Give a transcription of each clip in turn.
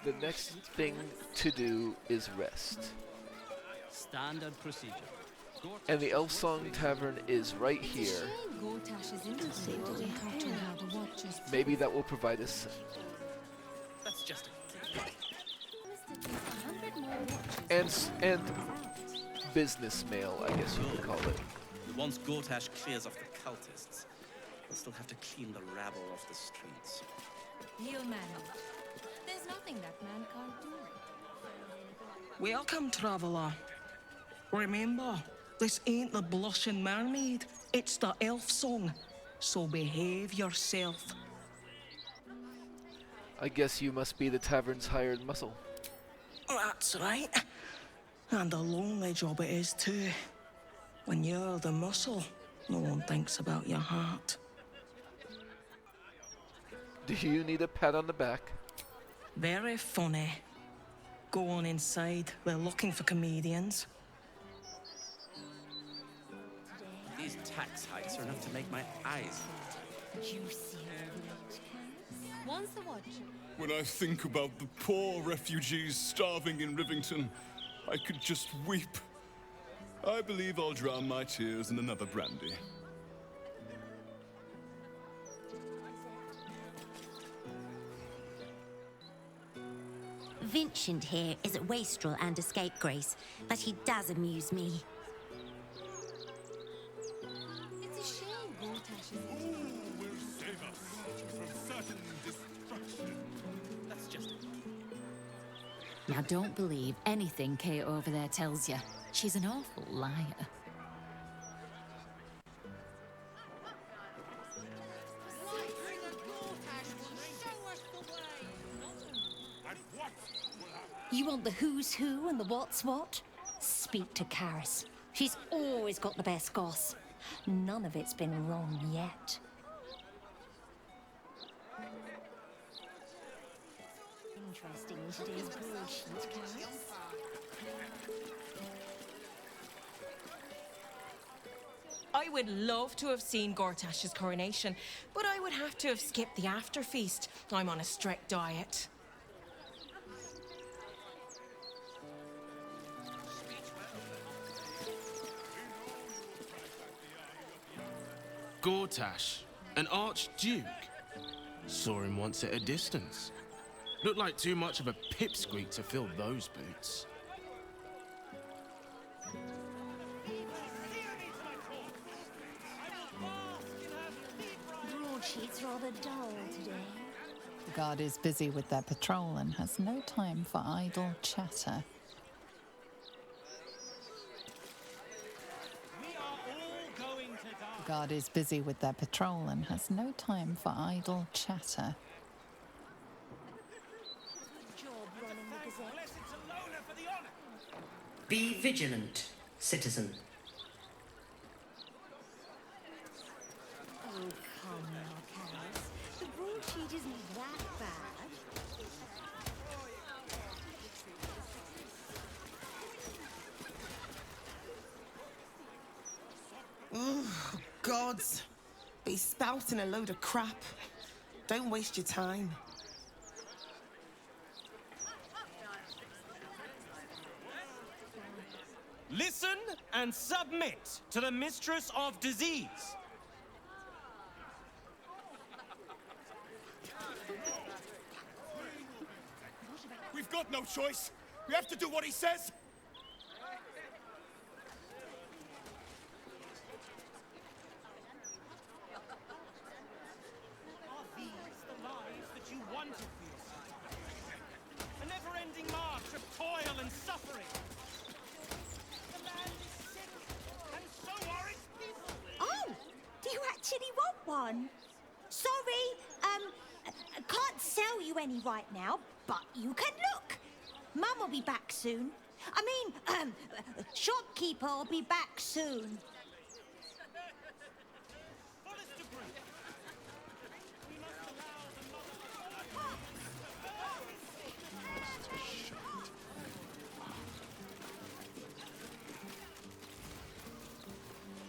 The next thing to do is rest. Standard procedure. And the Elfsong Tavern is right here. Maybe that will provide us. That's just And business mail, I guess you could call it. Once Gortash clears off the cultists, we'll still have to clean the rabble off the streets. He'll manage. There's nothing that man can't do. Welcome, traveller. Remember, this ain't the blushing mermaid. It's the Elfsong. So behave yourself. I guess you must be the tavern's hired muscle. That's right. And a lonely job it is too. When you're the muscle, no one thinks about your heart. Do you need a pat on the back? Very funny. Go on inside. We're looking for comedians. These tax hikes are enough to make my eyes. Juicy. Once the watch. When I think about the poor refugees starving in Rivington, I could just weep. I believe I'll drown my tears in another brandy. Vincent here is a wastrel and a scapegrace, but he does amuse me. It's a shame Gortash is Will save us from certain destruction. That's just Now don't believe anything Kate over there tells you. She's an awful liar. You want the who's who and the what's what? Speak to Karis. She's always got the best goss. None of it's been wrong yet. Interesting today's bullshit, Karis. I would love to have seen Gortash's coronation, but I would have to have skipped the after feast. I'm on a strict diet. Gortash, an archduke. Saw him once at a distance. Looked like too much of a pipsqueak to fill those boots. Broadsheet's rather dull today. The guard is busy with their patrol and has no time for idle chatter. The guard is busy with their patrol and has no time for idle chatter. Job running the Gazette. Be vigilant, citizen. Oh, come now, Karis. The broadsheet isn't that bad. Oh, gods. Be spouting a load of crap. Don't waste your time. Listen and submit to the Mistress of Disease. We've got no choice. We have to do what he says. Are these the lives that you wanted for yourself? A never-ending march of toil and suffering. The land is sick, and so are its people. Oh, do you actually want one? Sorry, I can't sell you any right now, but you can look. Mum will be back soon. I mean, shopkeeper will be back soon.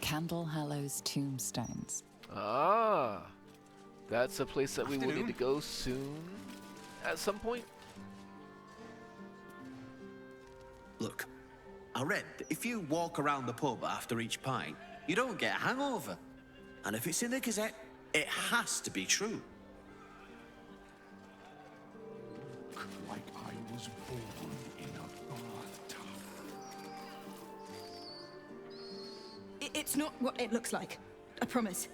Candle Hallow's tombstones. That's a place that we will need to go soon at some point. Look, I read that if you walk around the pub after each pint, you don't get a hangover. And if it's in the Gazette, it has to be true. Like I was born in a bathtub. It's not what it looks like. I promise.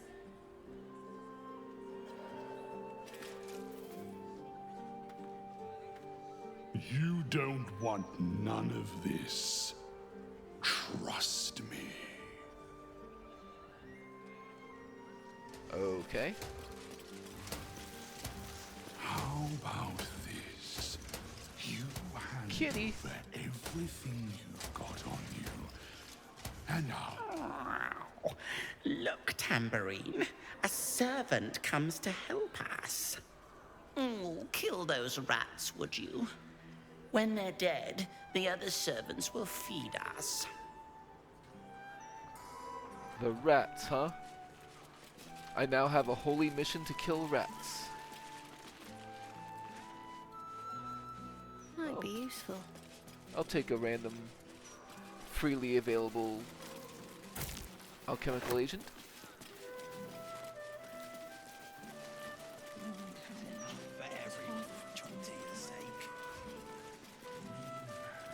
You don't want none of this. Trust me. Okay. How about this? You hand Kitty. over everything you've got on you, and I'll... Look, Tambourine. A servant comes to help us. Oh, kill those rats, would you? When they're dead, the other servants will feed us. The rats, huh? I now have a holy mission to kill rats. Might be useful. I'll take a random, freely available alchemical agent.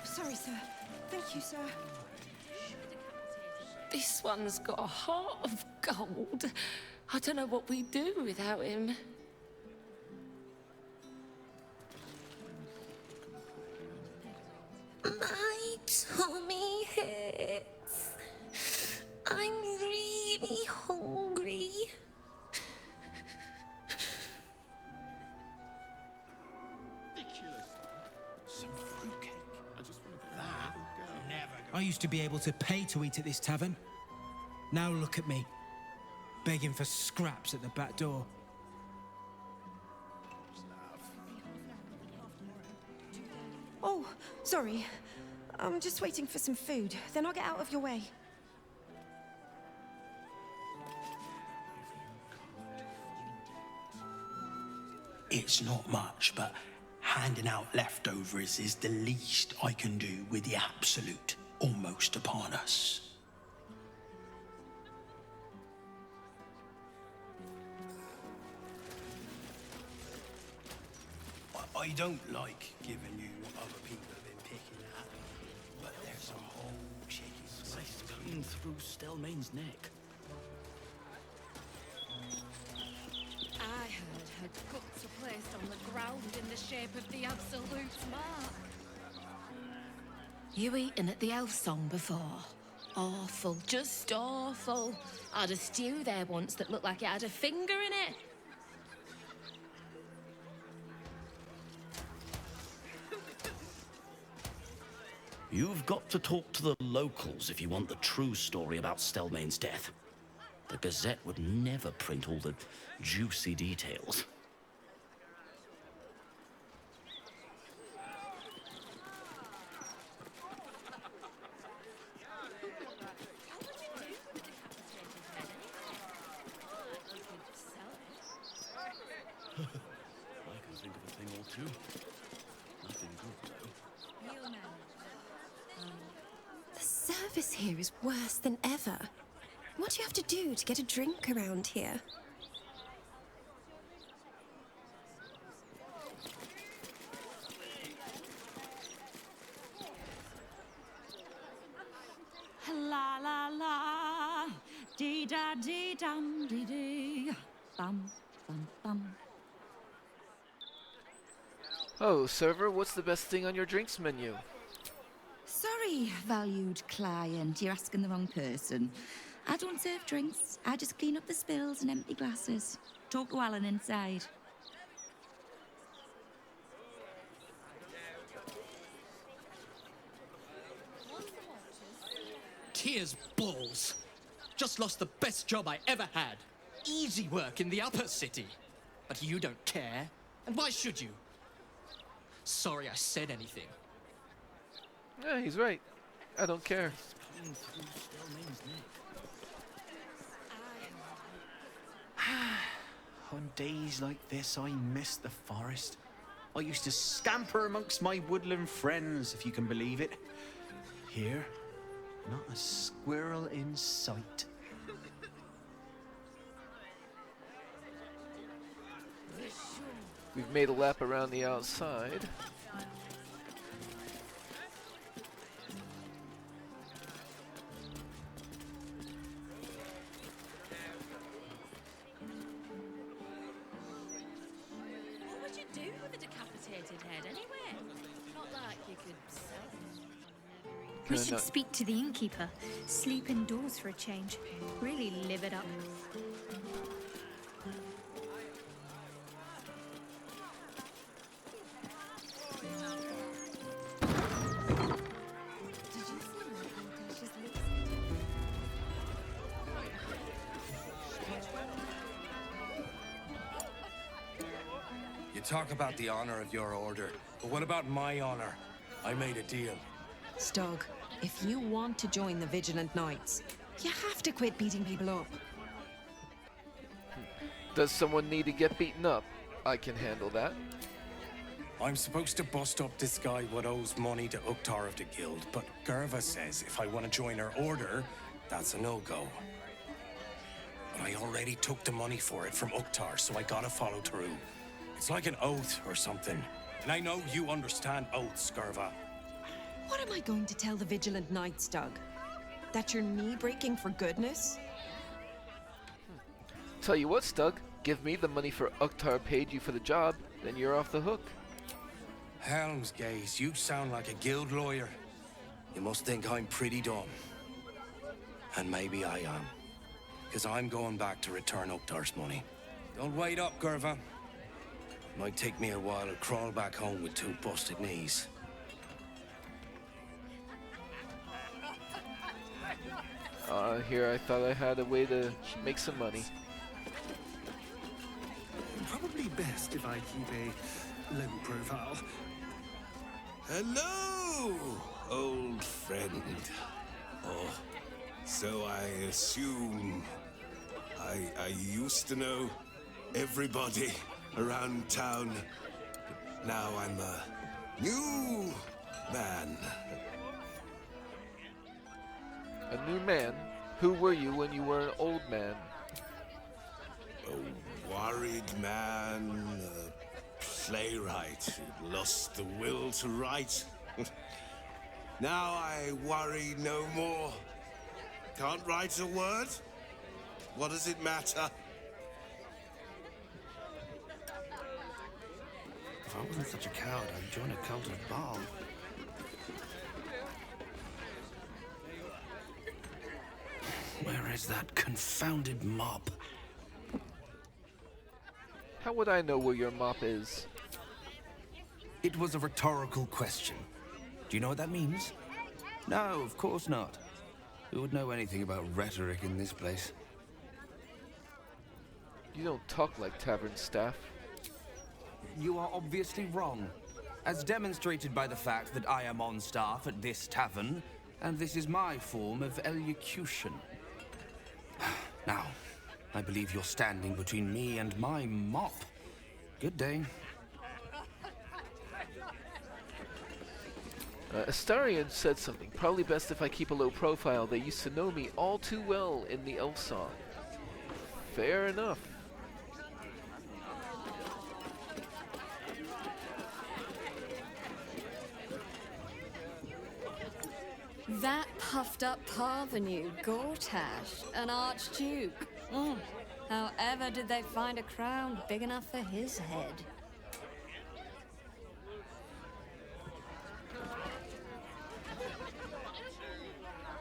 Sorry, sir. Thank you, sir. This one's got a heart of gold. I don't know what we'd do without him. My tummy hurts. I'm really hungry. I used to be able to pay to eat at this tavern. Now look at me, begging for scraps at the back door. Oh, sorry. I'm just waiting for some food. Then I'll get out of your way. It's not much, but handing out leftovers is the least I can do with the absolute almost upon us. I don't like giving you what other people have been picking at, but there's a whole chicken slice clean through Stelmane's neck. I heard her guts are placed on the ground in the shape of the absolute mark. You eaten at the Elfsong before? Awful, just awful. I had a stew there once that looked like it had a finger in it. You've got to talk to the locals if you want the true story about Stelmane's death. The Gazette would never print all the juicy details. I can think of a thing or two. Nothing good, though. The service here is worse than ever. What do you have to do to get a drink around here? La la la, dee da dee dum dee dee, bum bum bum. Oh, server, what's the best thing on your drinks menu? Sorry, valued client, you're asking the wrong person. I don't serve drinks. I just clean up the spills and empty glasses. Talk to Alan inside. Tears balls. Just lost the best job I ever had. Easy work in the upper city. But you don't care. And why should you? Sorry I said anything. Yeah, he's right. I don't care. On days like this, I miss the forest. I used to scamper amongst my woodland friends, if you can believe it. Here, not a squirrel in sight. We've made a lap around the outside. What would you do with a decapitated head anyway? Not like you could sell it. We Can I should not- speak to the innkeeper. Sleep indoors for a change. Really live it up. You talk about the honor of your order, but what about my honor? I made a deal. Stug, if you want to join the Vigilant Knights, you have to quit beating people up. Does someone need to get beaten up? I can handle that. I'm supposed to bust up this guy what owes money to Uktar of the Guild, but Gerva says if I want to join her order, that's a no-go. But I already took the money for it from Uktar, so I gotta follow through. It's like an oath or something. And I know you understand oaths, Gerva. What am I going to tell the Vigilant Knights, Doug? That you're knee-breaking for goodness? Tell you what, Stug, give me the money for Uktar paid you for the job, then you're off the hook. Helmsgaze, you sound like a guild lawyer. You must think I'm pretty dumb. And maybe I am. Because I'm going back to return Uktar's money. Don't wait up, Gerva. Might take me a while to crawl back home with 2 busted knees. Here I thought I had a way to make some money. Probably best if I keep a low profile. Hello, old friend. Oh, so I assume I used to know everybody around town. But now I'm a new man. A new man? Who were you when you were an old man? A worried man, a playwright who lost the will to write. Now I worry no more. Can't write a word? What does it matter? If I wasn't such a coward, I'd join a cult of Baal. Where is that confounded mop? How would I know where your mop is? It was a rhetorical question. Do you know what that means? No, of course not. Who would know anything about rhetoric in this place? You don't talk like tavern staff. You are obviously wrong, as demonstrated by the fact that I am on staff at this tavern, and this is my form of elocution. Now, I believe you're standing between me and my mop. Good day. Astarion said something. Probably best if I keep a low profile. They used to know me all too well in the Elfsong. Fair enough. That puffed up parvenu, Gortash, an archduke. However did they find a crown big enough for his head?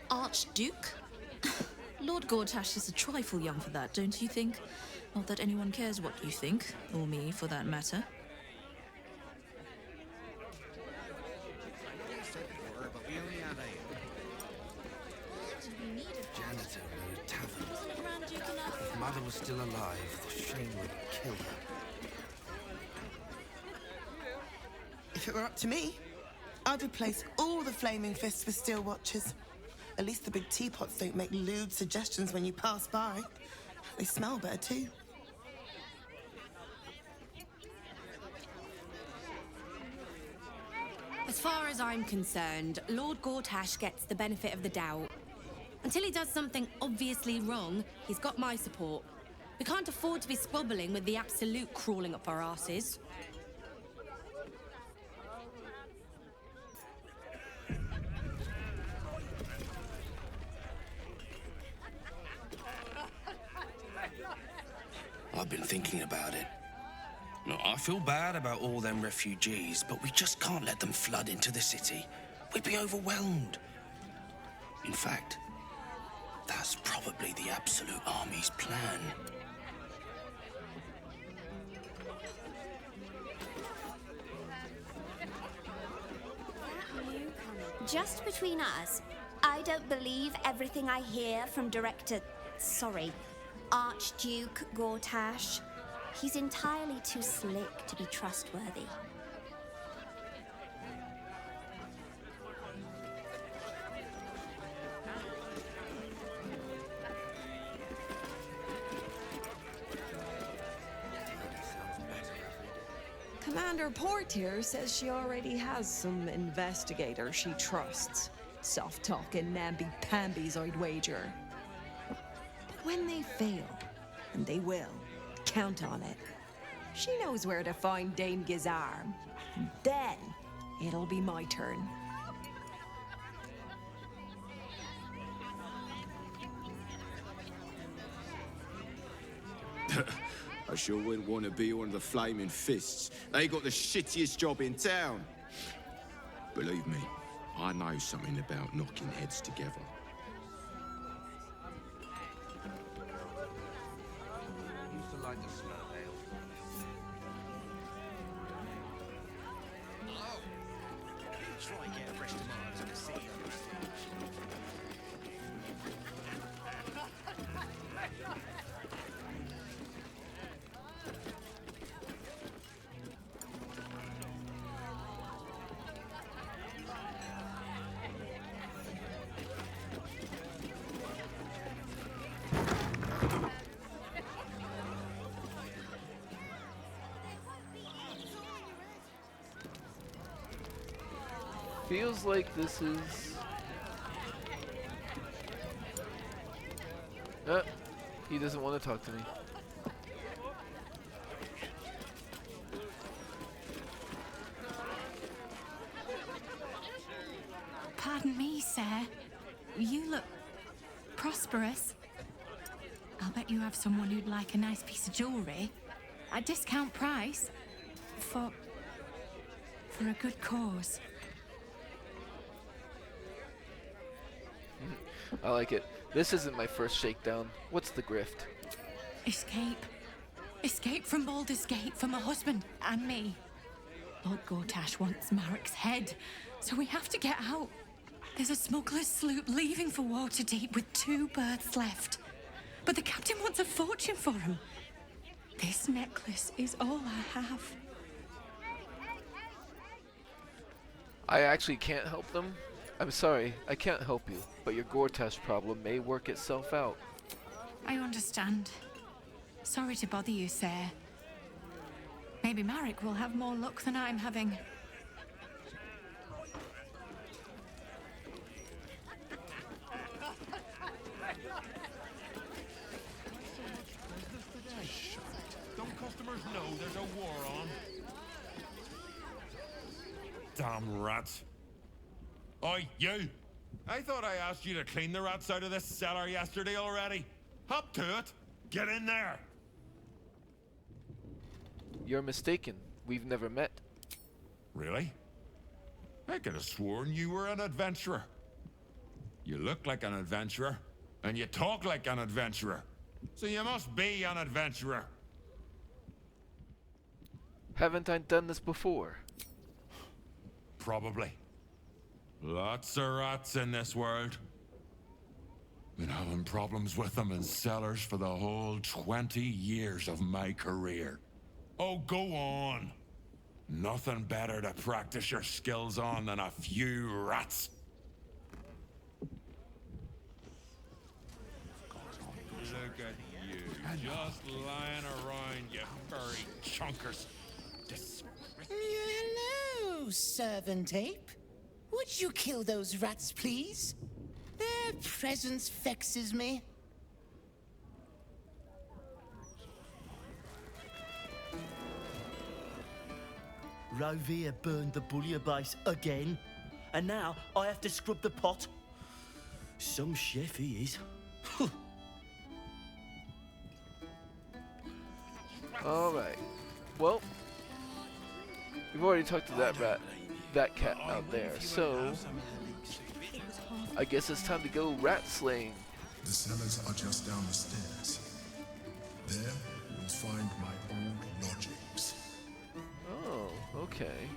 Archduke? Lord Gortash is a trifle young for that, don't you think? Not that anyone cares what you think, or me for that matter. Janitor in a tavern. If Mother was still alive, the shame would kill her. If it were up to me, I'd replace all the flaming fists with steel watches. At least the big teapots don't make lewd suggestions when you pass by. They smell better too. As far as I'm concerned, Lord Gortash gets the benefit of the doubt. Until he does something obviously wrong, he's got my support. We can't afford to be squabbling with the Absolute crawling up our asses. I've been thinking about it. No, I feel bad about all them refugees, but we just can't let them flood into the city. We'd be overwhelmed. In fact, that's probably the Absolute Army's plan. Just between us, I don't believe everything I hear from Archduke Gortash. He's entirely too slick to be trustworthy. Commander Portier says she already has some investigator she trusts. Soft-talking namby-pambies, I'd wager. But when they fail, and they will, count on it. She knows where to find Dame Gizarm. Then, it'll be my turn. I sure wouldn't want to be one of the Flaming Fists. They got the shittiest job in town. Believe me, I know something about knocking heads together. Used to like the smell of ale. Oh. Try and get a fresh tomatoes in the sea. Feels like this is... he doesn't want to talk to me. Pardon me, sir. You look prosperous. I'll bet you have someone who'd like a nice piece of jewelry at discount price for a good cause. I like it. This isn't my first shakedown. What's the grift? Escape. Escape from Baldur's Gate for my husband and me. Lord Gortash wants Marek's head, so we have to get out. There's a smuggler's sloop leaving for Waterdeep with 2 berths left. But the captain wants a fortune for him. This necklace is all I have. I actually can't help them. I'm sorry, I can't help you, but your Gortash problem may work itself out. I understand. Sorry to bother you, sir. Maybe Marek will have more luck than I'm having. Don't customers know there's a war on? Damn rats. Oi, you! I thought I asked you to clean the rats out of this cellar yesterday already. Hop to it! Get in there! You're mistaken. We've never met. Really? I could have sworn you were an adventurer. You look like an adventurer, and you talk like an adventurer. So you must be an adventurer. Haven't I done this before? Probably. Lots of rats in this world. Been having problems with them in cellars for the whole 20 years of my career. Oh, go on. Nothing better to practice your skills on than a few rats. Look at you, just lying around, you furry chunkers. Disgrace. Hello, servant ape. Would you kill those rats, please? Their presence vexes me. Rovia burned the bullier base again, and now I have to scrub the pot. Some chef he is. Alright. Well, we've already talked to that cat out there, so I guess it's time to go rat slaying. The cellars are just down the stairs. There, you'll find my old lodgings. Oh, okay.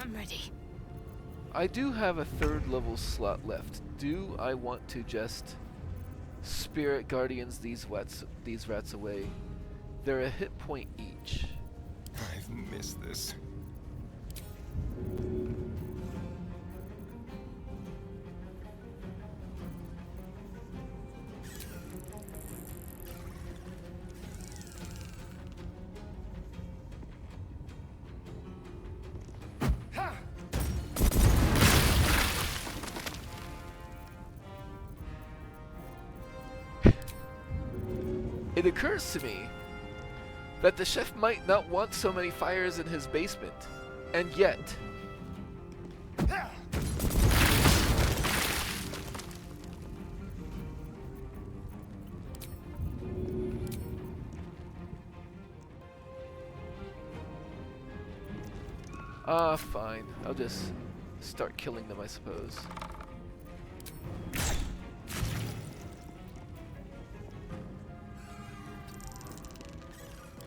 I'm ready. I do have a 3rd level slot left. Do I want to just spirit guardians these rats away? They're a hit point each. I've missed this. It occurs to me that the chef might not want so many fires in his basement, and yet... fine. I'll just start killing them, I suppose.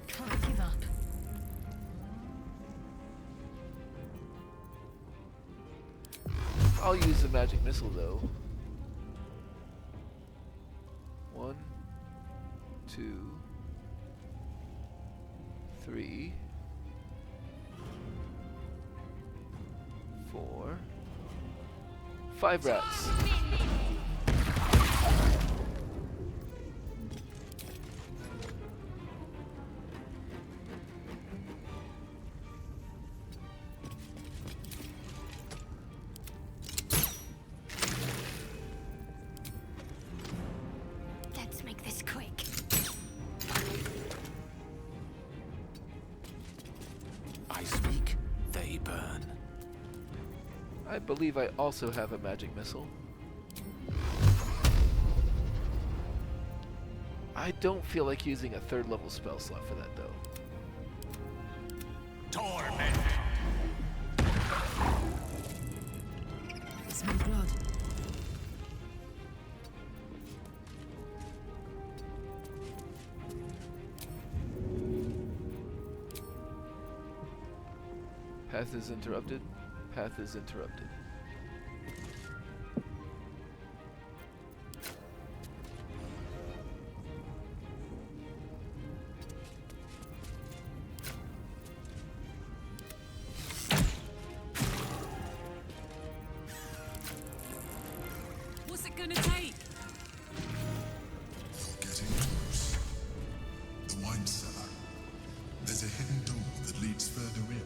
Can't give up. I'll use the magic missile, though. 1, 2, 3, 4, 5 rats. Let's make this quick. I speak, they burn. I believe I also have a magic missile. I don't feel like using a 3rd level spell slot for that, though. Torment! Smell blood. Path is interrupted. Path is interrupted. What's it gonna take? You're getting close. The wine cellar. There's a hidden door that leads further in.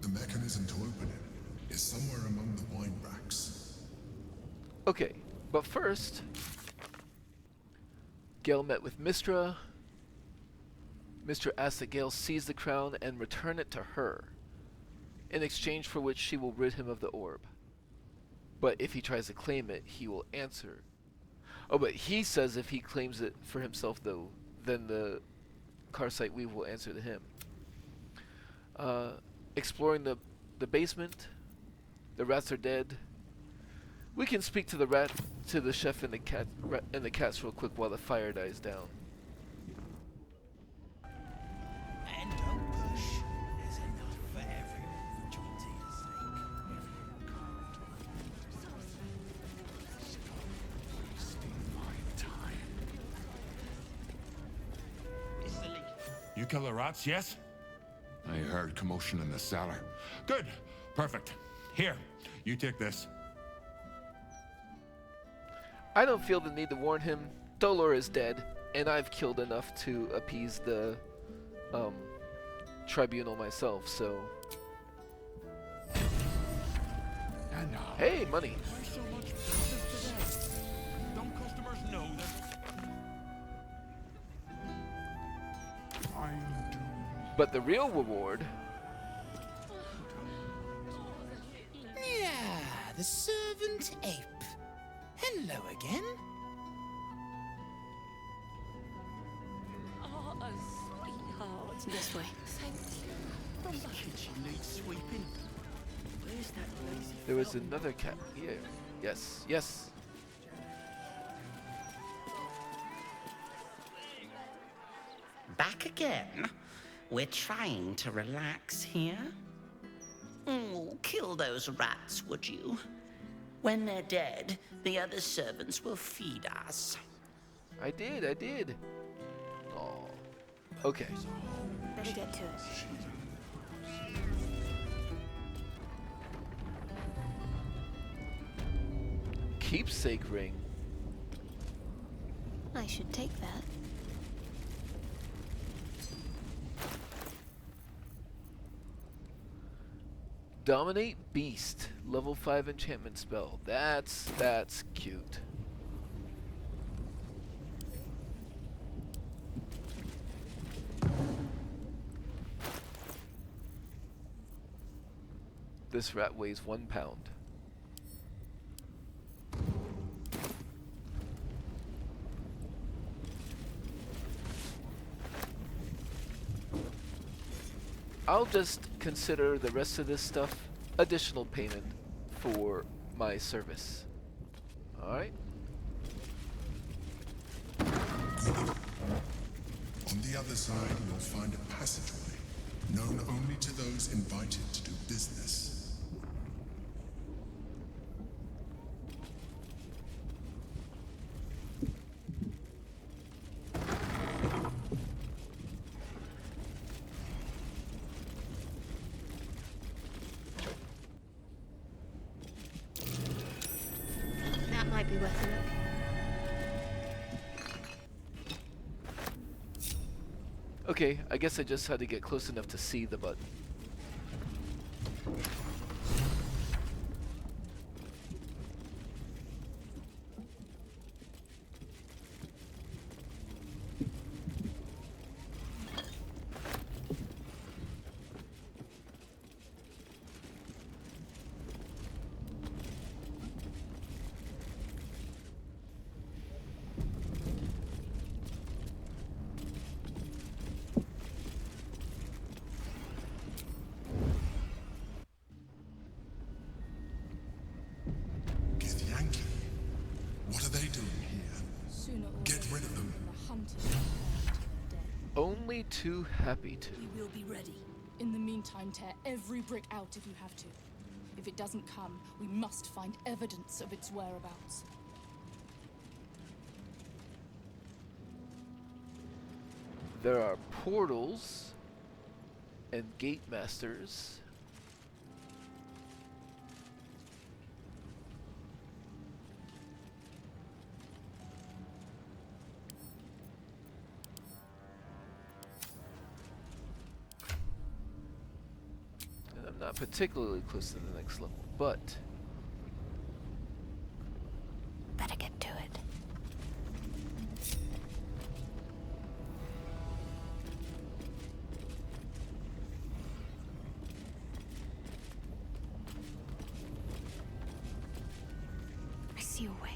The mechanism to open it is somewhere among the wine racks. Okay, but first, Gale met with Mystra. Mystra asks that Gale seize the crown and return it to her, in exchange for which she will rid him of the orb. But if he tries to claim it, he will answer. Oh, but he says if he claims it for himself, though, then the Karsite Weave will answer to him. Exploring the basement. The rats are dead. We can speak to the chef and the cats real quick while the fire dies down. And don't push. There's enough for everyone. Jointy's sake. You kill the rats, yes? I heard commotion in the cellar. Good. Perfect. Here, you take this. I don't feel the need to warn him. Dolor is dead, and I've killed enough to appease the tribunal myself, so... And now, hey, money! why so much business today? Don't customers know that I'm doomed? But the real reward... Yeah, the servant ape. Hello again. Oh, sweetheart. This way. Thank you. The kitchen needs sweeping. Where's that lazy There was fountain? another cat here. Yes, yes. Back again? We're trying to relax here. Oh, kill those rats, would you? When they're dead, the other servants will feed us. I did. Oh. Okay. Better get to it. Keepsake ring. I should take that. Dominate Beast. Level 5 enchantment spell. That's cute. This rat weighs 1 pound. I'll just consider the rest of this stuff additional payment for my service. Alright? On the other side, you'll find a passageway, known only to those invited to do business. That might be worth a look. Okay, I guess I just had to get close enough to see the button. Githyanki? What are they doing here? Get rid of them. Only too happy to. We will be ready. In the meantime, tear every brick out if you have to. If it doesn't come, we must find evidence of its whereabouts. There are portals and gate masters. And I'm not particularly close to the next level, but Better get to it. I see a way.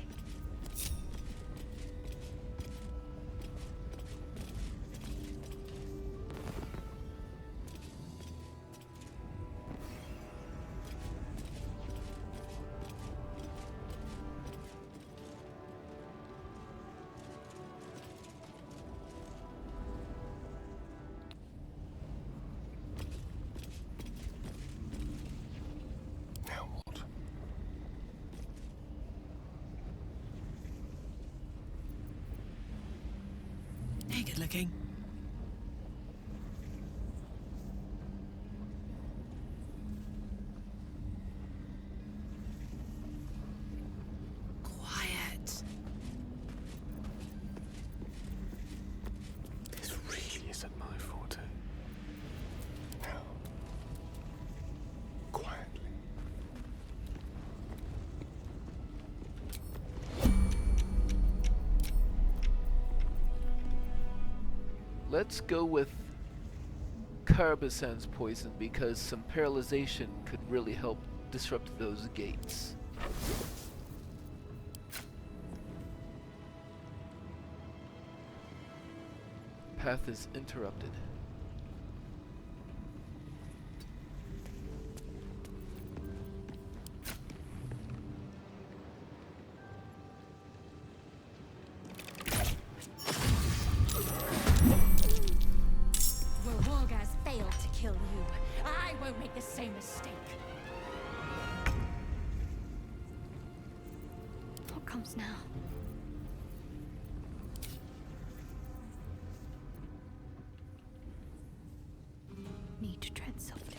Now what? Hey, good looking. Let's go with Carabasan's poison because some paralyzation could really help disrupt those gates. Path is interrupted. Warwog has failed to kill you. I won't make the same mistake. What comes now? Need to tread softly.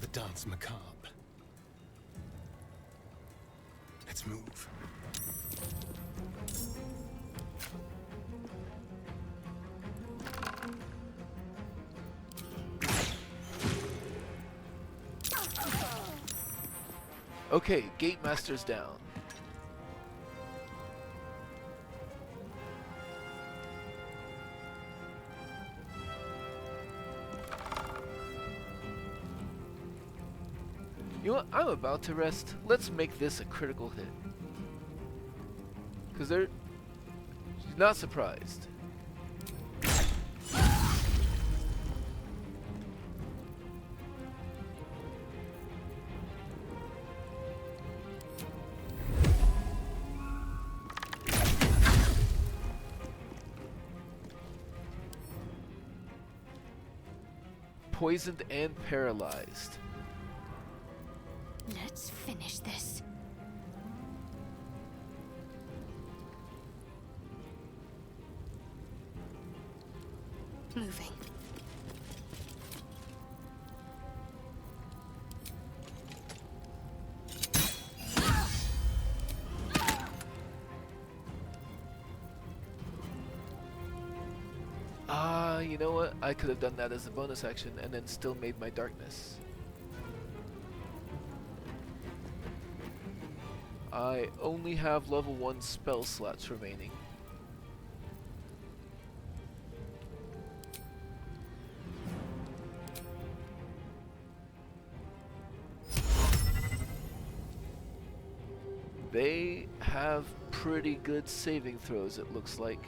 The dance macabre. Let's move. Okay, Gate Master's down. You know what? I'm about to rest. Let's make this a critical hit. Because she's not surprised. Poisoned and paralyzed. Let's finish this. Moving. You know what? I could have done that as a bonus action and then still made my darkness. I only have level 1 spell slots remaining. They have pretty good saving throws, it looks like.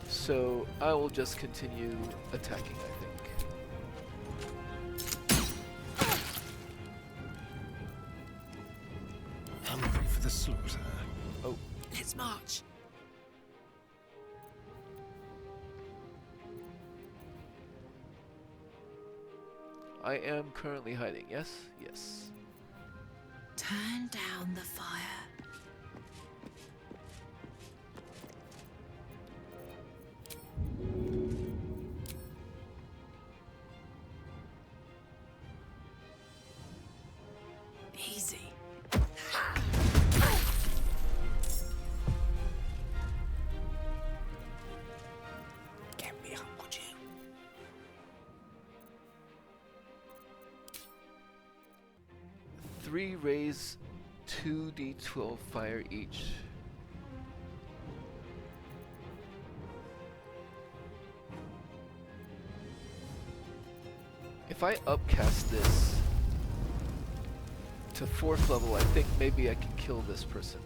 So I will just continue attacking, I think. Hungry for the slaughter. Oh. Let's march. I am currently hiding, yes? Yes. Turn down the fire. Easy. Get me up, would you? Three raise 2d12 fire each. If I upcast this to 4th level, I think maybe I can kill this person.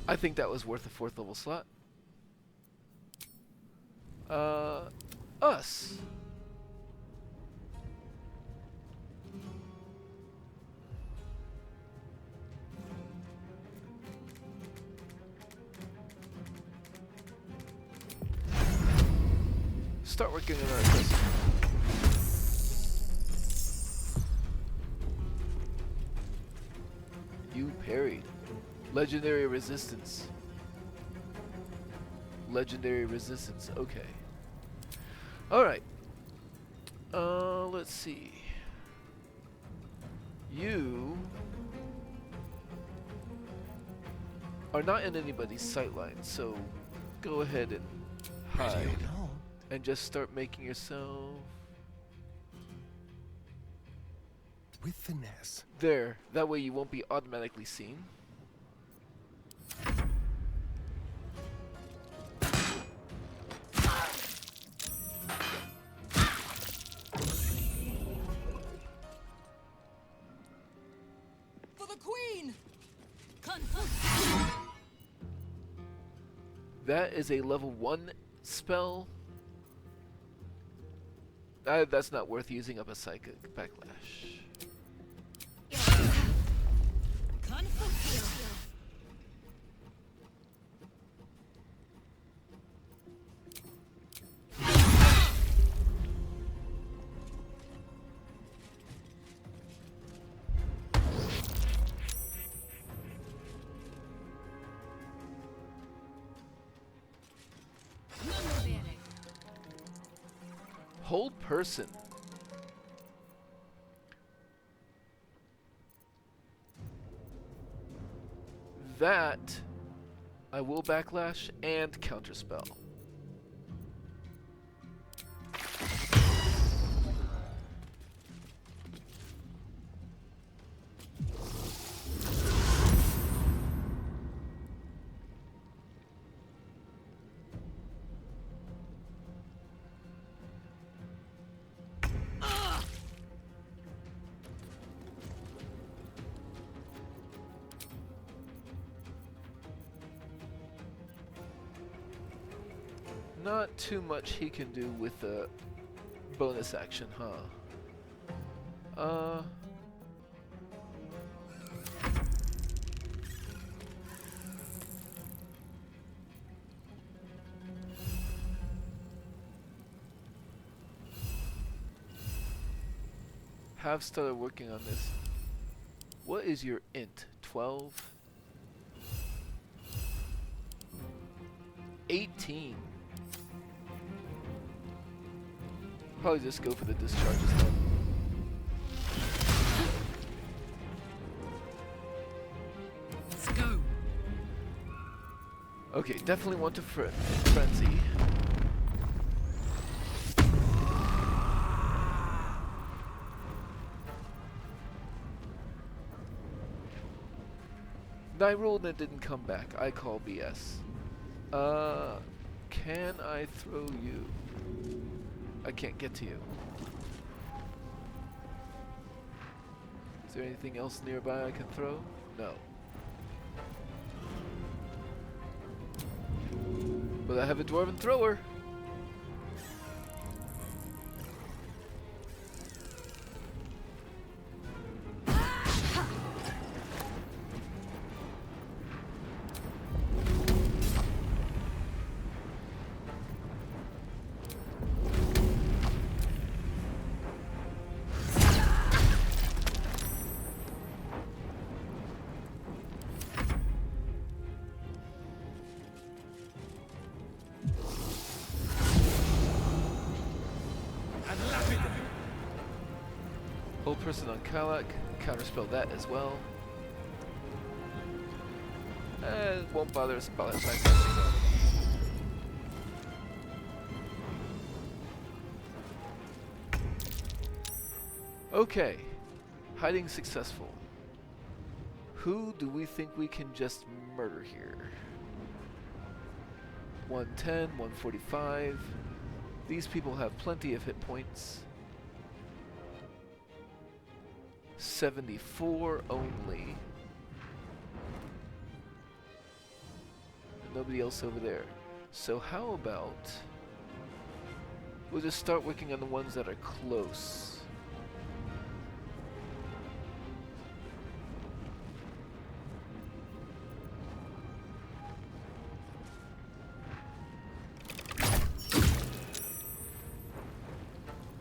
I think that was worth a 4th level slot. Us. Start working on our person. Parried. Legendary resistance. Legendary resistance. Okay. Alright. Let's see. You are not in anybody's sightline, so go ahead and hide. And just start making yourself... With finesse. There. That way you won't be automatically seen. For the queen! That is a level 1 spell. That's not worth using up a psychic backlash. Hold person. That I will backlash and counterspell. Not too much he can do with the bonus action, huh? Have started working on this. What is your int? 12? 18. Probably just go for the discharges then. Let's go. Okay, definitely want to frenzy. I rolled and it didn't come back. I call BS. Can I throw you? I can't get to you. Is there anything else nearby I can throw? No. But I have a dwarven thrower. Hold person on Kalak, counterspell that as well. And won't bother us about that. Okay, hiding successful. Who do we think we can just murder here? 110, 145. These people have plenty of hit points. 74 only. Nobody else over there. So how about we'll just start working on the ones that are close.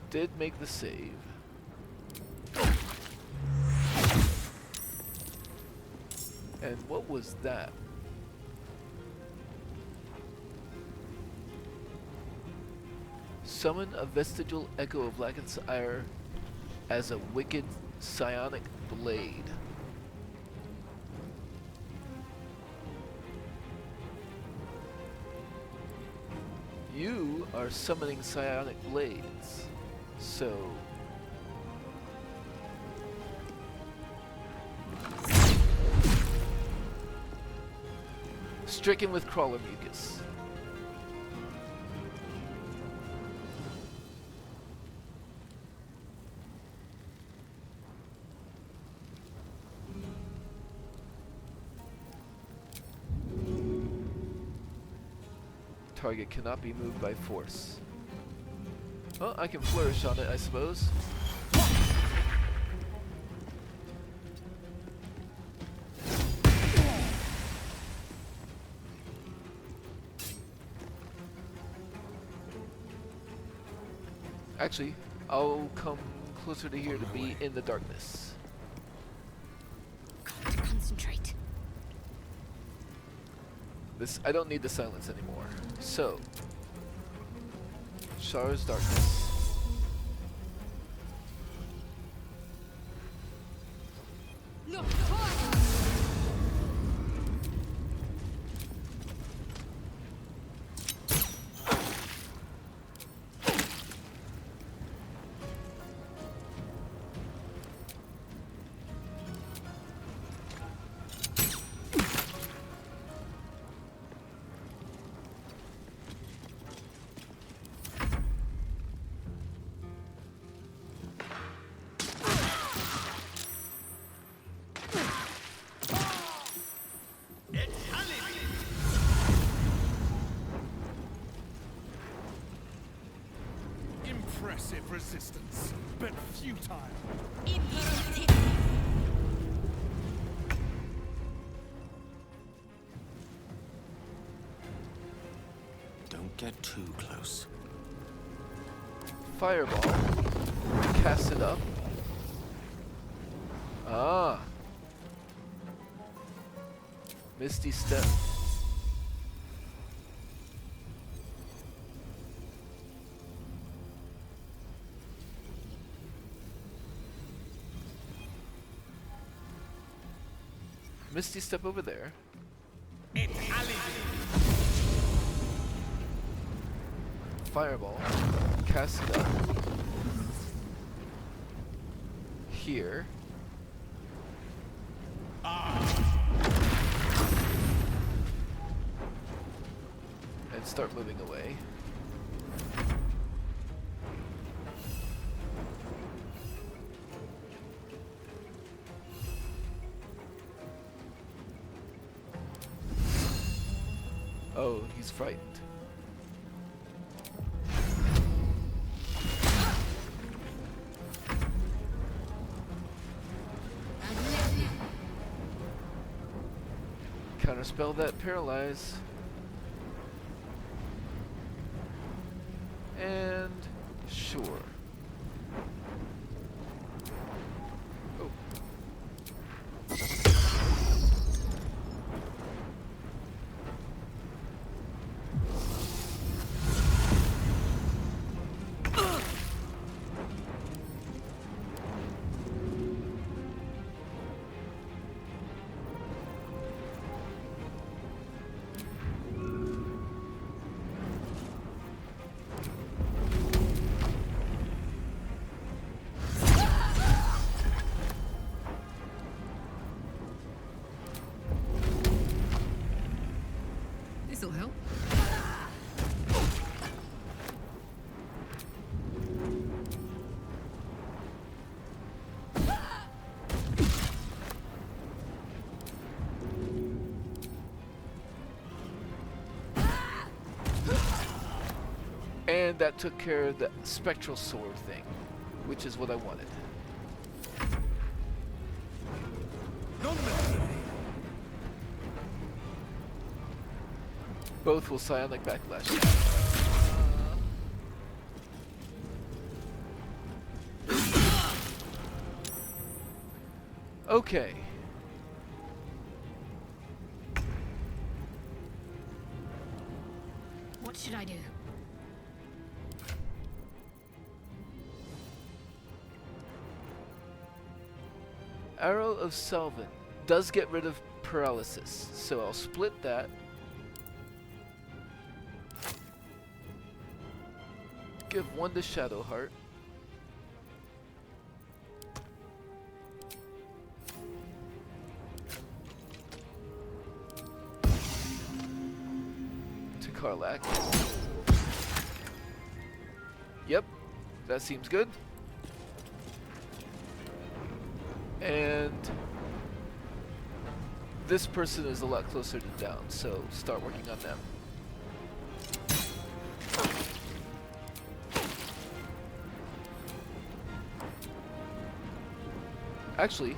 Did make the save. And what was that? Summon a vestigial echo of Lagan's ire as a wicked psionic blade. You are summoning psionic blades, so stricken with crawler mucus. Target cannot be moved by force. Well, I can flourish on it, I suppose. Actually, I'll come closer to here to be in the darkness. Got to concentrate. I don't need the silence anymore. So, Shar's darkness. Look, Impressive resistance, but futile. Don't get too close. Fireball. Cast it up. Ah. Misty Step. Misty Step over there. Fireball. Cast it up. Here. And start moving away. Oh, he's frightened. Counterspell that paralyze. And sure. Oh. This'll help. And that took care of the spectral sword thing, which is what I wanted. Both will psionic backlash. Okay. Arrow of Selvin does get rid of paralysis, so I'll split that. Give one to Shadowheart. To Karlak. Yep, that seems good. And this person is a lot closer to down, so start working on them. Actually,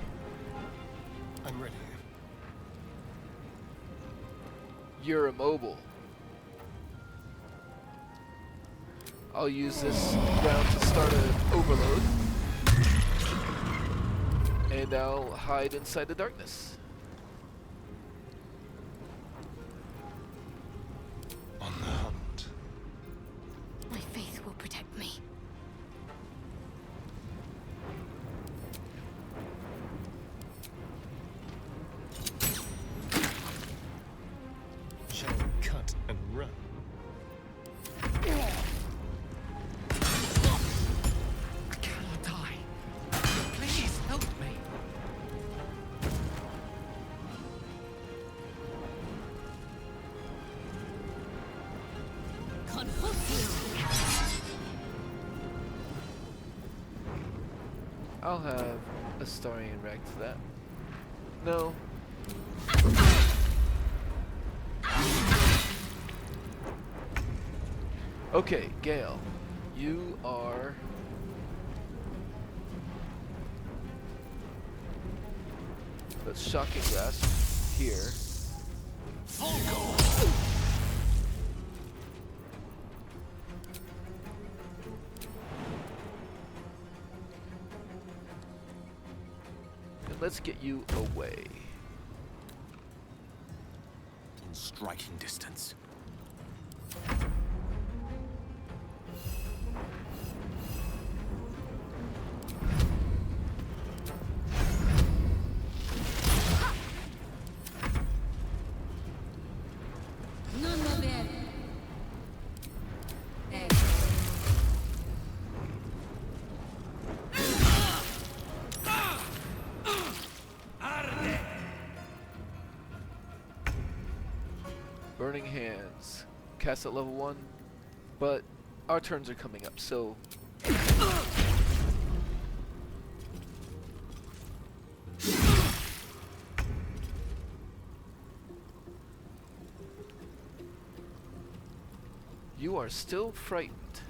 I'm ready. You're immobile. I'll use this round to start an overload. And I'll hide inside the darkness. On the hunt. My faith will protect me. Shall we cut and run? I cannot die. Please help me. I'll have a Starian Rag to that. No. Okay, Gale. You are... Let's Shocking Grasp here. And let's get you away. In striking distance. Burning Hands. Cast at level 1, but our turns are coming up, so... You are still frightened.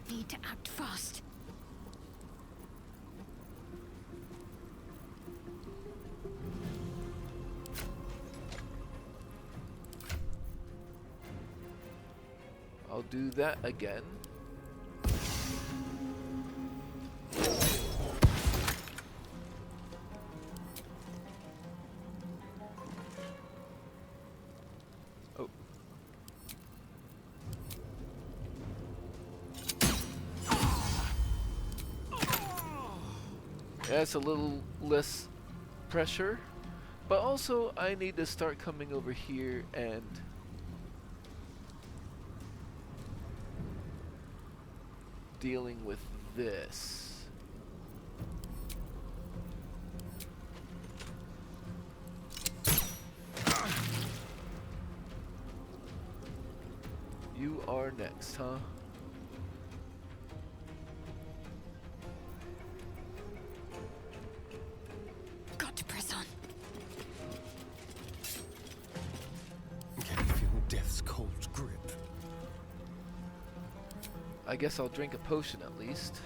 Need to act fast. I'll do that again. Oh. Yeah, it's a little less pressure, but also I need to start coming over here and dealing with this. You are next, huh? Got to press on. Can you feel death's cold grip? I guess I'll drink a potion at least.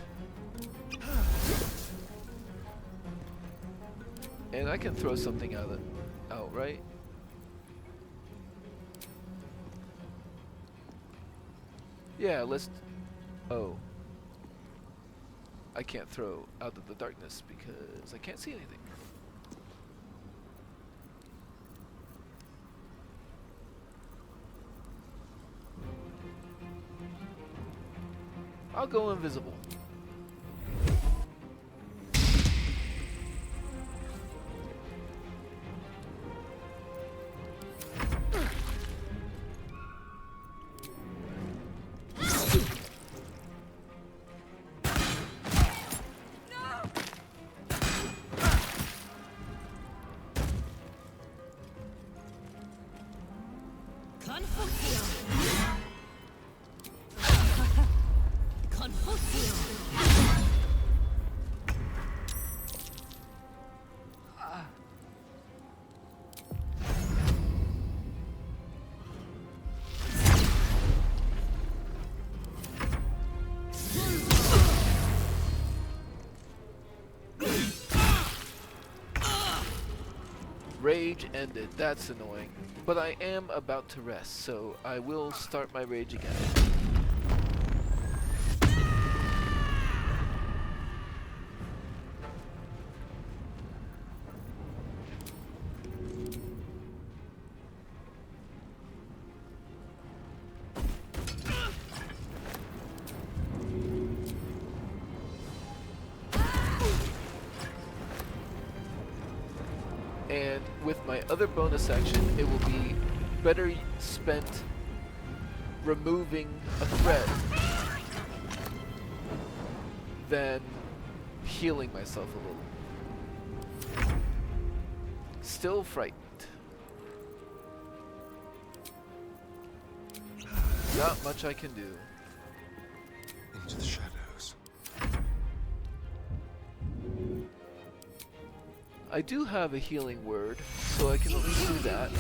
And I can throw something out, right? Yeah, let's... Oh. I can't throw out of the darkness because I can't see anything. I'll go invisible. Rage ended. That's annoying. But I am about to rest, so I will start my rage again. And with my other bonus action, it will be better spent removing a threat than healing myself a little. Still frightened. Not much I can do. Into the shadows. I do have a healing word, so I can at least do that.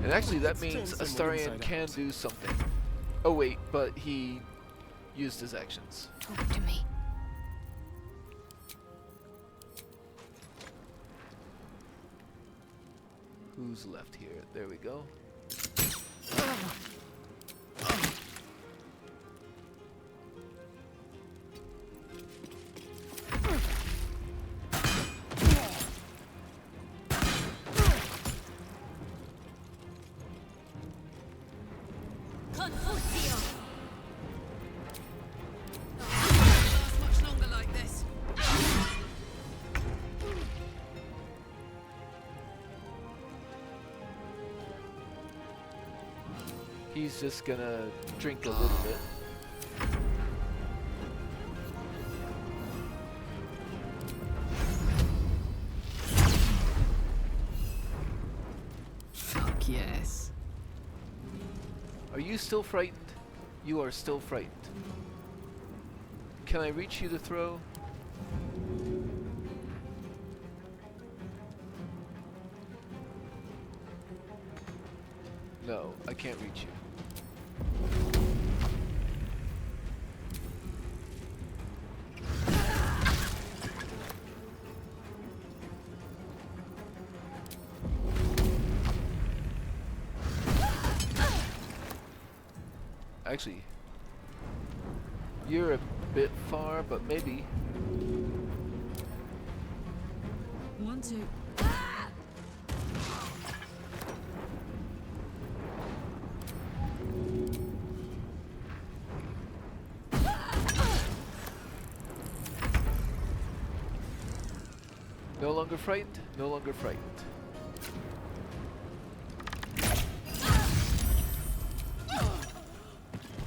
And actually that means Astarion can do something. Oh wait, but he used his actions. Talk to me. Who's left here? There we go. Much longer like this. He's just gonna drink a little bit. Fuck yes. Are you still frightened? You are still frightened. Can I reach you to throw? No, I can't reach you. Actually, you're a bit far, but maybe. Want to. No longer frightened? No longer frightened.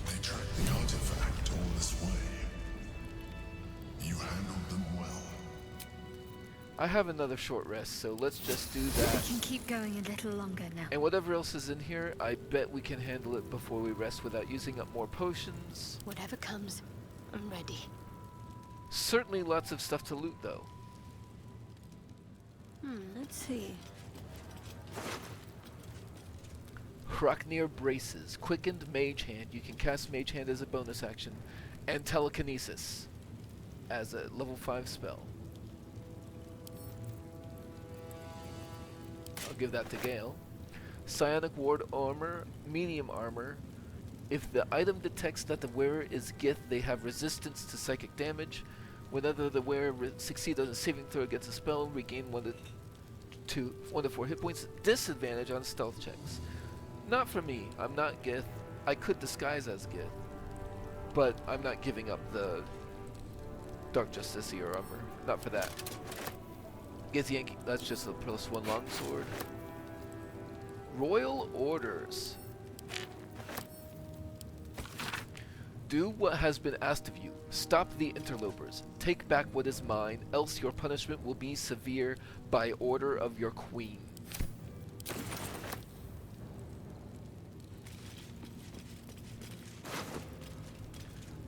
They tracked the artifact all this way. You handled them well. I have another short rest, so let's just do We that. can keep going a little longer now. And whatever else is in here, I bet we can handle it before we rest without using up more potions. Whatever comes, I'm ready. Certainly lots of stuff to loot, though. Let's see. Hroknir Braces. Quickened Mage Hand. You can cast Mage Hand as a bonus action. And Telekinesis as a level 5 spell. I'll give that to Gale. Psionic Ward Armor. Medium Armor. If the item detects that the wearer is Gith, they have resistance to psychic damage. Whenever the wearer succeeds on a saving throw against a spell, regain 1 to 4 hit points. Disadvantage on stealth checks. Not for me. I'm not Gith. I could disguise as Gith, but I'm not giving up the Dark Justiciar armor. Not for that. Gith Yankee. That's just a +1 longsword. Royal Orders. Do what has been asked of you. Stop the interlopers. Take back what is mine, else your punishment will be severe by order of your queen.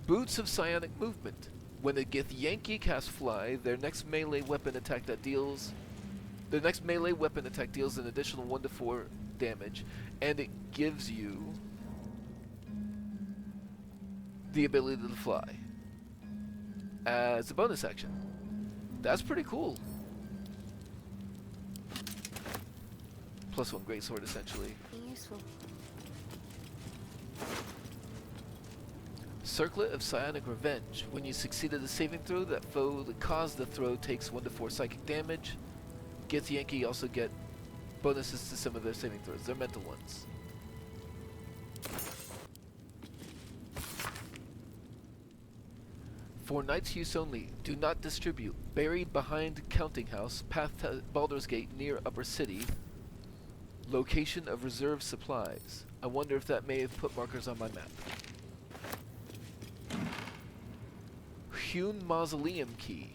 Boots of Psionic Movement. When a Gith Yankee casts Fly, their next melee weapon attack deals an additional 1 to 4 psychic damage, and it gives you the ability to fly as a bonus action. That's pretty cool. +1 greatsword, essentially. Useful. Circlet of Psionic Revenge. When you succeeded a saving throw, that foe that caused the throw takes 1 to 4 psychic damage. Gets Yankee also get bonuses to some of their saving throws. They're mental ones. For Knight's use only, do not distribute. Buried behind Counting House, path to Baldur's Gate near Upper City. Location of reserve supplies. I wonder if that may have put markers on my map. Hewn Mausoleum Key.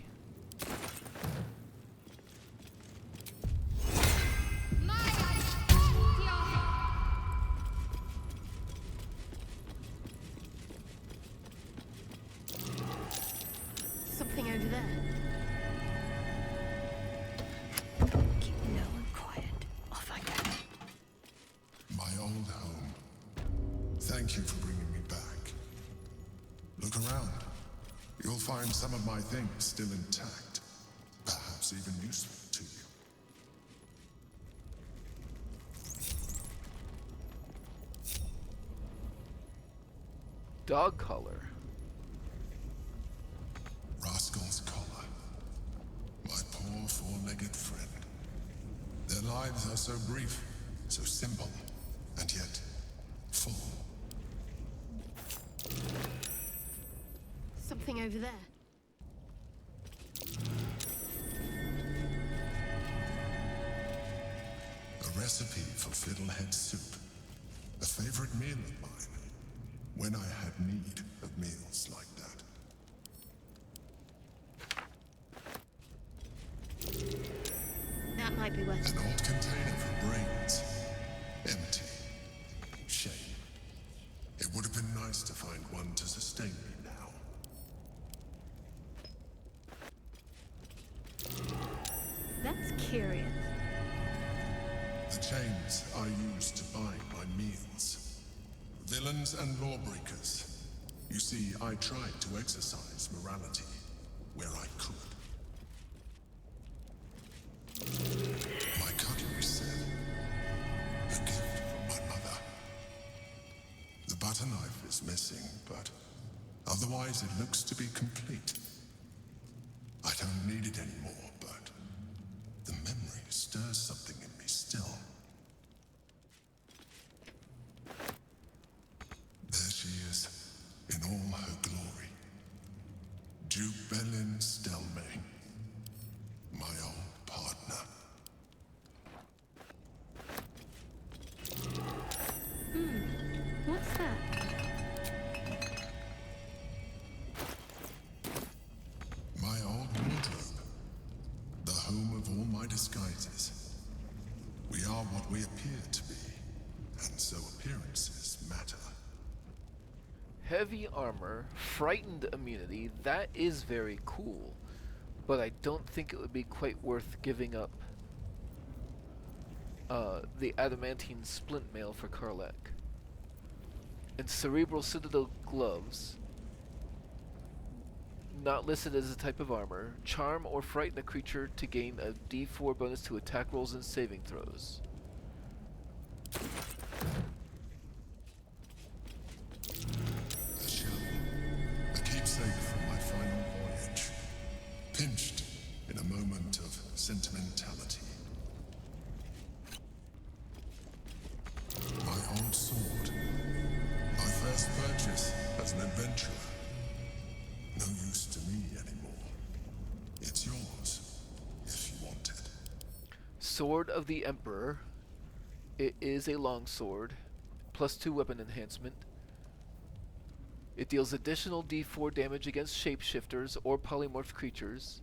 Something over there. Keep low and quiet. Off I go. My old home. Thank you for bringing me back. Look around. You'll find some of my things still intact. Perhaps even useful to you. Dog collar. Rascal's collar. My poor four-legged friend. Their lives are so brief, so simple, and yet full. Something over there. A recipe for fiddlehead soup. A favorite meal of mine. When I had need of meals like that. That might be worth it. An old container for brains. Empty. Shame. It would have been nice to find one to sustain me now. That's curious. The chains I used to buy my meals. Villains and lawbreakers. You see, I tried to exercise morality where I could. My cutlery set. A gift from my mother. The butter knife is missing, but otherwise it looks to be complete. I don't need it anymore, but the memory stirs something in me still. There she is, in all her glory. Duke Belin Stelmane, my old partner. What's that? My old wardrobe. The home of all my disguises. We are what we appear to be, and so appearances matter. Heavy armor, frightened immunity, that is very cool, but I don't think it would be quite worth giving up the adamantine splint mail for Karlak. And cerebral citadel gloves, not listed as a type of armor. Charm or frighten a creature to gain a d4 bonus to attack rolls and saving throws. A shell. A keepsake from my final voyage. Pinched in a moment of sentimentality. My old sword. My first purchase as an adventurer. No use to me anymore. It's yours, if you want it. Sword of the Emperor. It is a longsword, +2 weapon enhancement. It deals additional d4 damage against shapeshifters or polymorph creatures,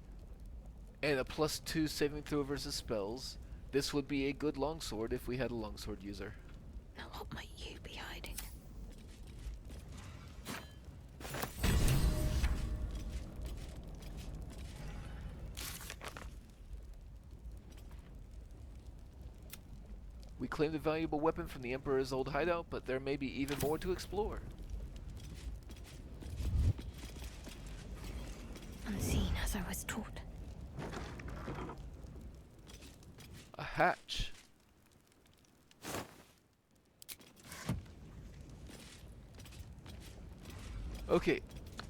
and a +2 saving throw versus spells. This would be a good longsword if we had a longsword user. Now what might you be hiding? We claimed a valuable weapon from the Emperor's old hideout, but there may be even more to explore. Unseen as I was taught. A hatch. Okay,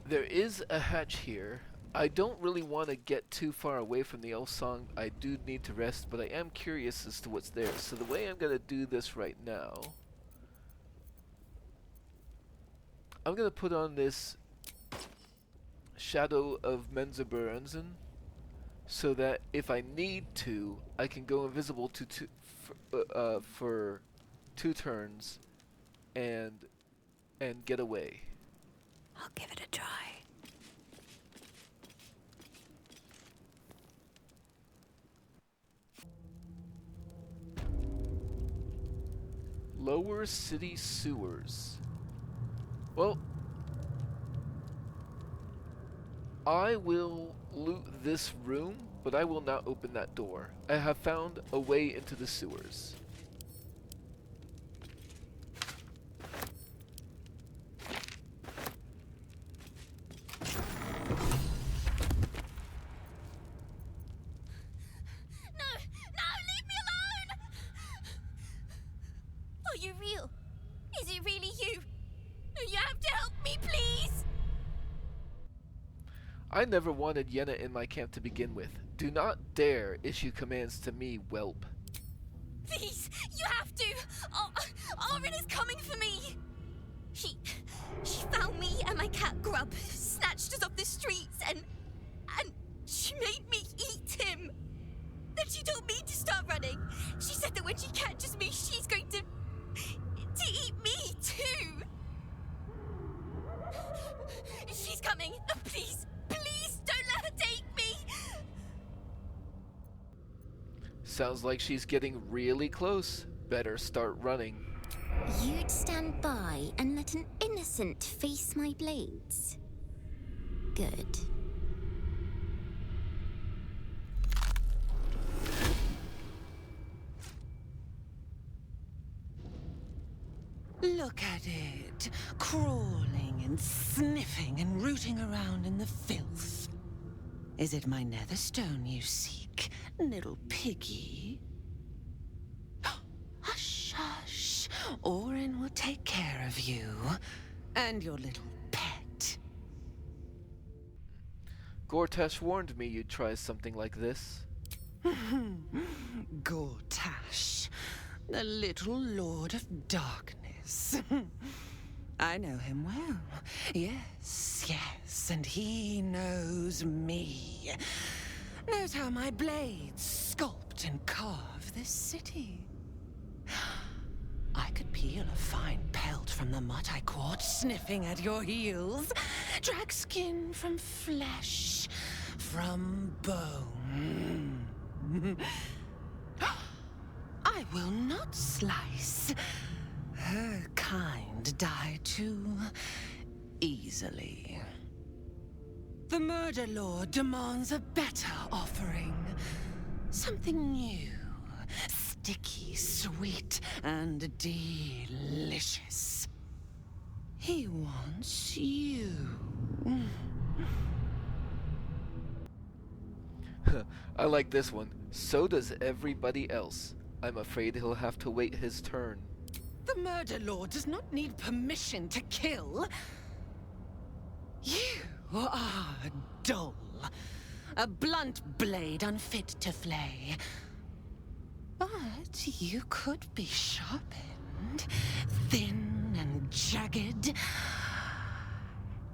there is a hatch here. I don't really want to get too far away from the Elfsong. I do need to rest, but I am curious as to what's there. So the way I'm going to do this right now, I'm going to put on this Shadow of Menzoberranzan, so that if I need to, I can go invisible for 2 turns and get away. I'll give it a try. Lower city sewers. Well, I will loot this room, but I will not open that door. I have found a way into the sewers. Are you real? Is it really you? You have to help me, please! I never wanted Yenna in my camp to begin with. Do not dare issue commands to me, whelp. Please, you have to! Orin is coming for me! She found me and my cat Grub, snatched us off the streets, and she made me eat him! Then she told me to start running. She said that when she catches me, she's going to eat me too! She's coming! Please, please, don't let her take me! Sounds like she's getting really close. Better start running. You'd stand by and let an innocent face my blades. Good. Look at it, crawling and sniffing and rooting around in the filth. Is it my netherstone you seek, little piggy? Hush, hush. Orin will take care of you and your little pet. Gortash warned me you'd try something like this. Gortash, the little Lord of Darkness. I know him well. Yes, yes, and he knows me. Knows how my blades sculpt and carve this city. I could peel a fine pelt from the mutt I caught sniffing at your heels. Drag skin from flesh, from bone. I will not slice. Her kind die too easily. The Murder Lord demands a better offering. Something new, sticky, sweet, and delicious. He wants you. I like this one. So does everybody else. I'm afraid he'll have to wait his turn. The Murder Lord does not need permission to kill. You are dull. A blunt blade unfit to flay. But you could be sharpened, thin and jagged.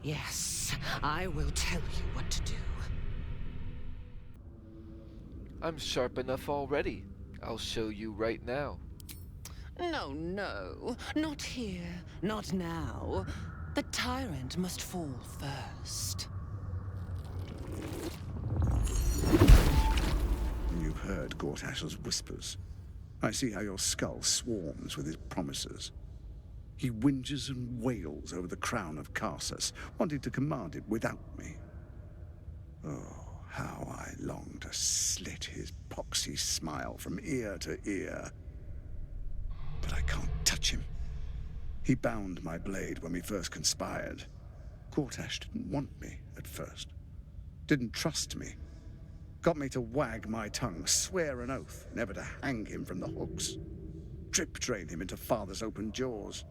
Yes, I will tell you what to do. I'm sharp enough already. I'll show you right now. No, no, not here, not now. The tyrant must fall first. You've heard Gortash's whispers. I see how your skull swarms with his promises. He whinges and wails over the crown of Karsus, wanting to command it without me. Oh, how I long to slit his poxy smile from ear to ear. He bound my blade when we first conspired. Gortash didn't want me at first. Didn't trust me. Got me to wag my tongue, swear an oath never to hang him from the hooks. Drip drain him into father's open jaws.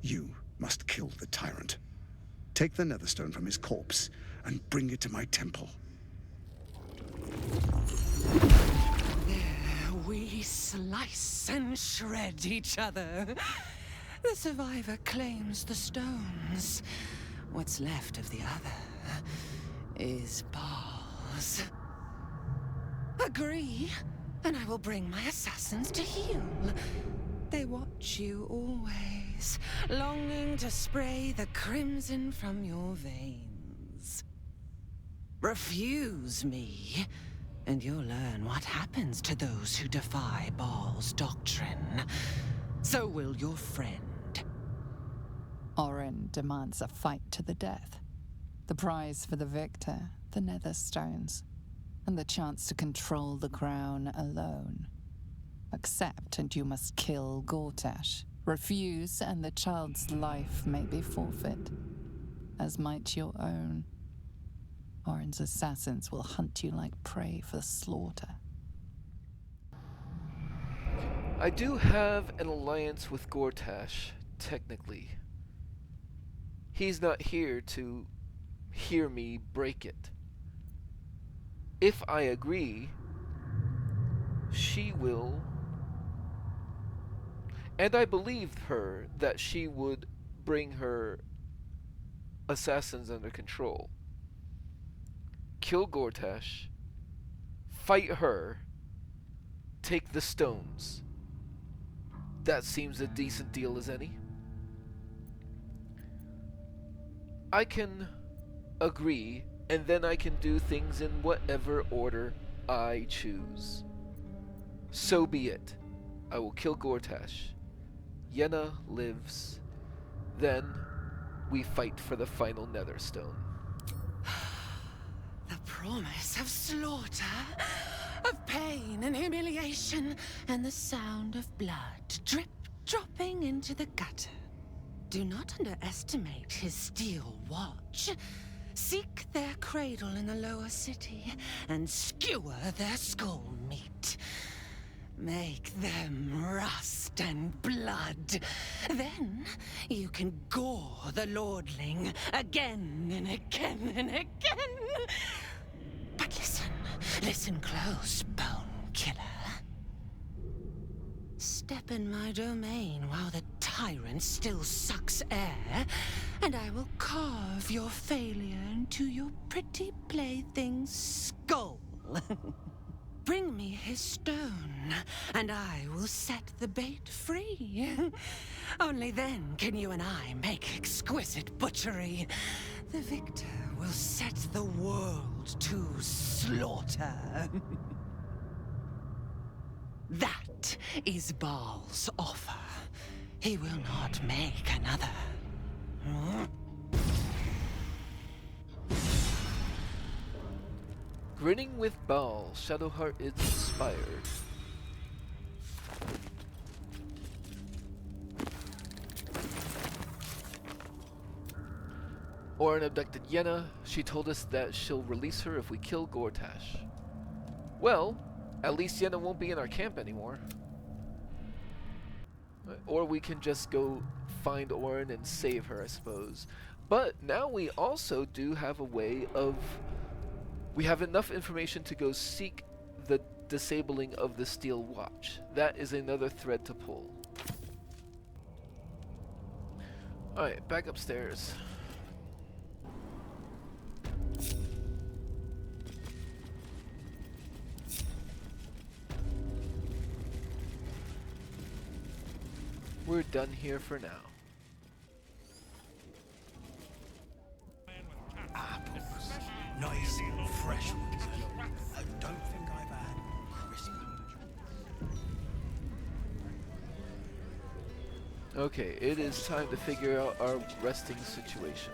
You must kill the tyrant. Take the netherstone from his corpse and bring it to my temple. There we slice and shred each other. The survivor claims the stones. What's left of the other is bars. Agree, and I will bring my assassins to heal. They watch you always, longing to spray the crimson from your veins. Refuse me, and you'll learn what happens to those who defy Baal's doctrine. So will your friend. Orin demands a fight to the death. The prize for the victor, the Netherstones, and the chance to control the crown alone. Accept and you must kill Gortash. Refuse and the child's life may be forfeit, as might your own. Orin's assassins will hunt you like prey for slaughter. I do have an alliance with Gortash, technically. He's not here to hear me break it. If I agree, she will, and I believe her that she would bring her assassins under control. Kill Gortash, fight her, take the stones. That seems a decent deal as any. I can agree, and then I can do things in whatever order I choose. So be it. I will kill Gortash. Yenna lives. Then we fight for the final Netherstone. The promise of slaughter, of pain and humiliation, and the sound of blood drip dropping into the gutter. Do not underestimate his steel watch. Seek their cradle in the lower city and skewer their skull meat. Make them rust and blood. Then you can gore the lordling again and again and again. But listen close, Bone Killer. Step in my domain while the tyrant still sucks air, and I will carve your failure into your pretty plaything's skull. Bring me his stone, and I will set the bait free. Only then can you and I make exquisite butchery. The victor will set the world to slaughter. That is Baal's offer. He will not make another. Grinning with Baal, Shadowheart is inspired. Orin abducted Yenna. She told us that she'll release her if we kill Gortash. Well, at least Yenna won't be in our camp anymore. Or we can just go find Orin and save her, I suppose. But now we also do have a way of... We have enough information to go seek the disabling of the Steel Watch. That is another thread to pull. Alright, back upstairs. We're done here for now. Apples. Nice and fresh ones. I don't think I've had crisp. Okay, it is time to figure out our resting situation.